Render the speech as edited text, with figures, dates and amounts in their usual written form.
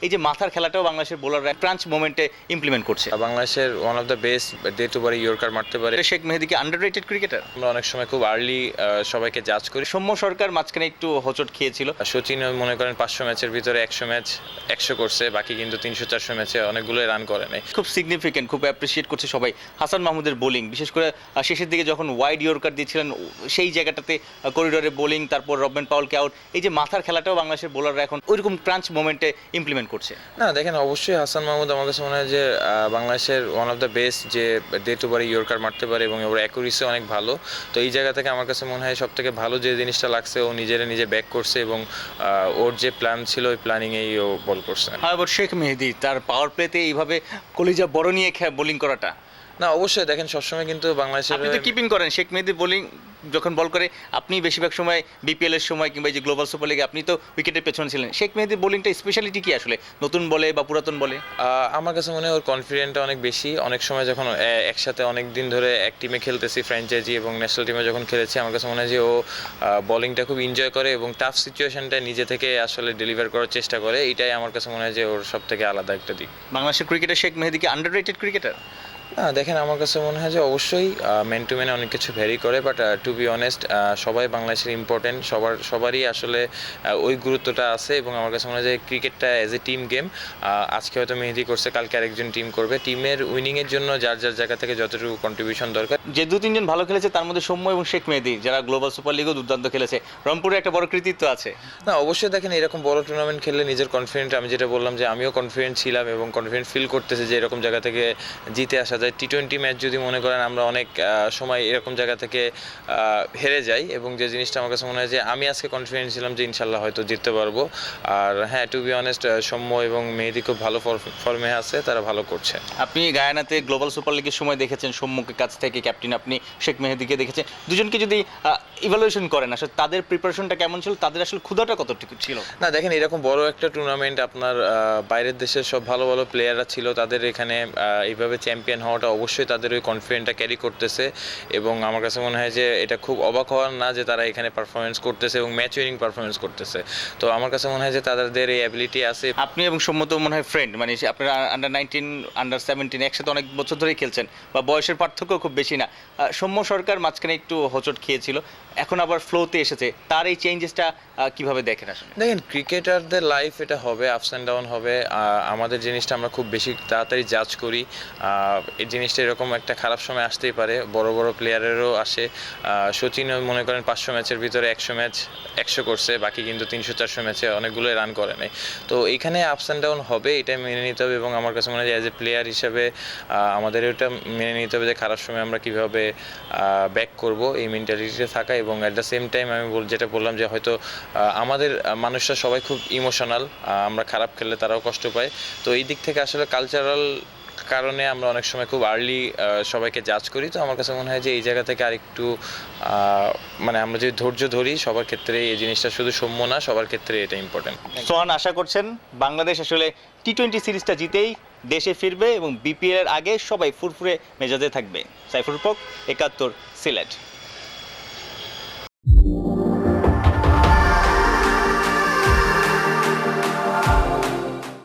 এই যে মাথার খেলাটাও বাংলাদেশের বোলাররা ক্রাঞ্চ মোমেন্টে ইমপ্লিমেন্ট করছে। বাংলাদেশের ওয়ান অফ দ্য বেস্ট ডে টু বারে ইয়র্কার মারতে পারে। শেখ মেহেদীকে আন্ডাররেটেড ক্রিকেটার। আমরা অনেক সময় খুব আর্লি সবাইকে জাজ করি। সৌম্য সরকার মাঝখানে একটু হোঁচট খেয়েছিল। সচিন মনে করেন 500 ম্যাচের ভিতরে 100 ম্যাচ 100 করছে, বাকি কিন্তু 300-400 ম্যাচে অনেকগুলো রান করে নাই। খুব সিগনিফিকেন্ট, খুব অ্যাপ্রিসিয়েট করছে সবাই হাসান মাহমুদের বোলিং, বিশেষ করে শেষের দিকে যখন ওয়াইড ইয়র্কার দিয়েছিলেন সেই জায়গাটাতে করিডোরে বোলিং, তারপর রবম্যান পাউলকে আউট। এই যে মাথার খেলাটাও বাংলাদেশের বোলাররা এখন ওইরকম ক্রাঞ্চ মোমেন্টে ইমপ্লিমেন্ট করছে। না দেখেন, অবশ্যই হাসান মাহমুদ আমার কাছে মনে হয় যে বাংলাদেশের ওয়ান অফ দ্য বেস্ট যে ডে টু বারে ইয়র্কার মারতে পারে এবং ওর অ্যাকুরেসি অনেক ভালো। তো এই জায়গা থেকে আমার কাছে মনে হয় সব থেকে ভালো যে জিনিসটা লাগছে, ও নিজে ব্যাক করছে এবং ওর যে প্ল্যান ছিল ওই প্ল্যানিংয়েই ও বল করছে। আবার শেখ মেহেদী তার পাওয়ার প্লেতে এইভাবে কলিজা বড় নিয়ে বোলিং করাটা, না অবশ্যই দেখেন সবসময় কিন্তু বাংলাদেশের আপনি তো কিপিং করেন। শেখ মেহেদী বোলিং যখন বল করে আপনি বেশিরভাগ সময় বিপিএল এর সময় কিংবা যে গ্লোবাল সুপার লিগে আপনি তো উইকেটের পেছনে ছিলেন। শেখ মেহেদীর বোলিংটা স্পেশালিটি কি আসলে, নতুন বলে বা পুরাতন বলে? আমার কাছে মনে হয় ওর কনফিডেন্টটা অনেক বেশি। অনেক সময় যখন একসাথে অনেক দিন ধরে এক টিমে খেলতেছি, ফ্র্যাঞ্চাইজি এবং ন্যাশনাল টিমে যখন খেলেছি, আমার কাছে মনে হয় যে ও বোলিংটা খুব এনজয় করে এবং টাফ সিচুয়েশনটা নিজে থেকে আসলে ডেলিভার করার চেষ্টা করে। এটাই আমার কাছে মনে হয় যে ওর সব থেকে আলাদা একটা দিক। বাংলাদেশের ক্রিকেটার শেখ মেহেদীকে আন্ডাররেটেড ক্রিকেটার? না দেখেন, আমার কাছে মনে হয় যে অবশ্যই ম্যান টু ম্যানে অনেক কিছু ভ্যারি করে, বাট টু বি অনেস্ট সবাই বাংলাদেশের ইম্পর্টেন্ট, সবারই আসলে ওই গুরুত্বটা আছে। এবং আমার কাছে মনে হয় যে ক্রিকেটটা অ্যাজ এ টিম গেম। আজকে হয়তো মেহেদী করছে, কালকে আরেকজন টিম করবে। টিমের উইনিংয়ের জন্য যার জায়গা থেকে যতটুকু কন্ট্রিবিউশন দরকার। যে 2-3 জন ভালো খেলেছে তার মধ্যে সৌম্য এবং শেখ মেহেদী, যারা গ্লোবাল সুপার লিগও দুর্দান্ত খেলেছে, রংপুরে একটা বড় কৃতিত্ব আছে। না অবশ্যই দেখেন, এরকম বড় টুর্নামেন্ট খেললে নিজের কনফিডেন্ট, আমি যেটা বললাম যে আমিও কনফিডেন্ট ছিলাম এবং কনফিডেন্ট ফিল করতেছে যে এরকম জায়গা থেকে জিতে আসা যায়। টি-20 ম্যাচ যদি মনে করেন আমরা অনেক সময় এরকম জায়গা থেকে হেরে যাই, এবং যে জিনিসটা আমার কাছে মনে হয় যে আমি আজকে কনফিডেন্ট ছিলাম যে ইনশাল্লাহ হয়তো জিততে পারবো। আর হ্যাঁ, টু বি অনেস্ট সৌম্য এবং মেহেদী খুব ভালো ফর্মে আছে, তারা ভালো করছে। আপনি গায়ানাতে গ্লোবাল সুপার লিগের সময় দেখেছেন সৌম্যকে কাছ থেকে, ক্যাপ্টেন আপনি শেখ মেহেদীকে দেখেছেন। দুজনকে যদি ইভালুয়েশন করেন আসলে তাদের প্রিপারেশনটা কেমন ছিল, তাদের আসলে ক্ষুধাটা কতটুকু ছিল? না দেখেন, এরকম বড় একটা টুর্নামেন্ট, আপনার বাইরের দেশের সব ভালো ভালো প্লেয়াররা ছিল, তাদের এখানে এইভাবে চ্যাম্পিয়ন হওয়াটা অবশ্যই তাদের ওই কনফিডেন্টটা ক্যারি করতেছে। এবং আমার কাছে মনে হয় যে এটা খুব অবাক হওয়ার না যে তারা এখানে পারফরমেন্স করতেছে এবং ম্যাচ উইনিং পারফরমেন্স করতেছে। তো আমার কাছে মনে হয় যে তাদের এই অ্যাবিলিটি আছে। আপনি এবং সৌম্য তো মনে হয় ফ্রেন্ড, মানে আপনারা আন্ডার-19 আন্ডার-17 একসাথে অনেক বছর ধরেই খেলছেন, বা বয়সের পার্থক্য খুব বেশি না। সৌম্য সরকার মাঝখানে একটু হোঁচট খেয়েছিল, এখন আবার ফ্লোতে এসেছে, তার এই চেঞ্জেসটা কিভাবে দেখেন আসলে? দেখেন, ক্রিকেটারদের লাইফ এটা হবে, আপস অ্যান্ড ডাউন হবে। আমাদের জিনিসটা আমরা খুব বেশি তাড়াতাড়ি জাজ করি। এই জিনিসটা এরকম একটা খারাপ সময় আসতেই পারে, বড় বড় প্লেয়ারেরও আসে। সচিন মনে করেন 500 ম্যাচের ভিতরে 100 ম্যাচ 100 করছে, বাকি কিন্তু 300-400 ম্যাচে অনেকগুলো রান করে নাই। তো এইখানে আপস অ্যান্ড ডাউন হবে, এটাই মেনে নিতে হবে। এবং আমার কাছে মনে হয় যে অ্যাজ এ প্লেয়ার হিসেবে আমাদের এটা মেনে নিতে হবে যে খারাপ সময় আমরা কীভাবে ব্যাক করব, এই মেন্টালিটিতে থাকা। এবং অ্যাট দ্য সেম টাইম আমি যেটা বললাম যে হয়তো আমাদের মানুষরা সবাই খুব ইমোশনাল, আমরা খারাপ খেললে তারাও কষ্ট পায়। তো এই দিক থেকে আসলে কালচারাল কারণে আমরা অনেক সময় খুব আর্লি সবাইকে জাজ করি। তো আমার কাছে মনে হয় যে এই জায়গা থেকে আরেকটু মানে আমরা যদি ধৈর্য ধরি, সবার ক্ষেত্রে এই জিনিসটা শুধু সৌম্য না, সবার ক্ষেত্রে এটা ইম্পর্টেন্ট। সোহান আশা করছেন বাংলাদেশ আসলে টি-20 সিরিজটা জিতেই দেশে ফিরবে এবং বিপিএল এর আগে সবাই ফুরফুরে মেজাজে থাকবে। সাইফুল হক, 71, সিলেট।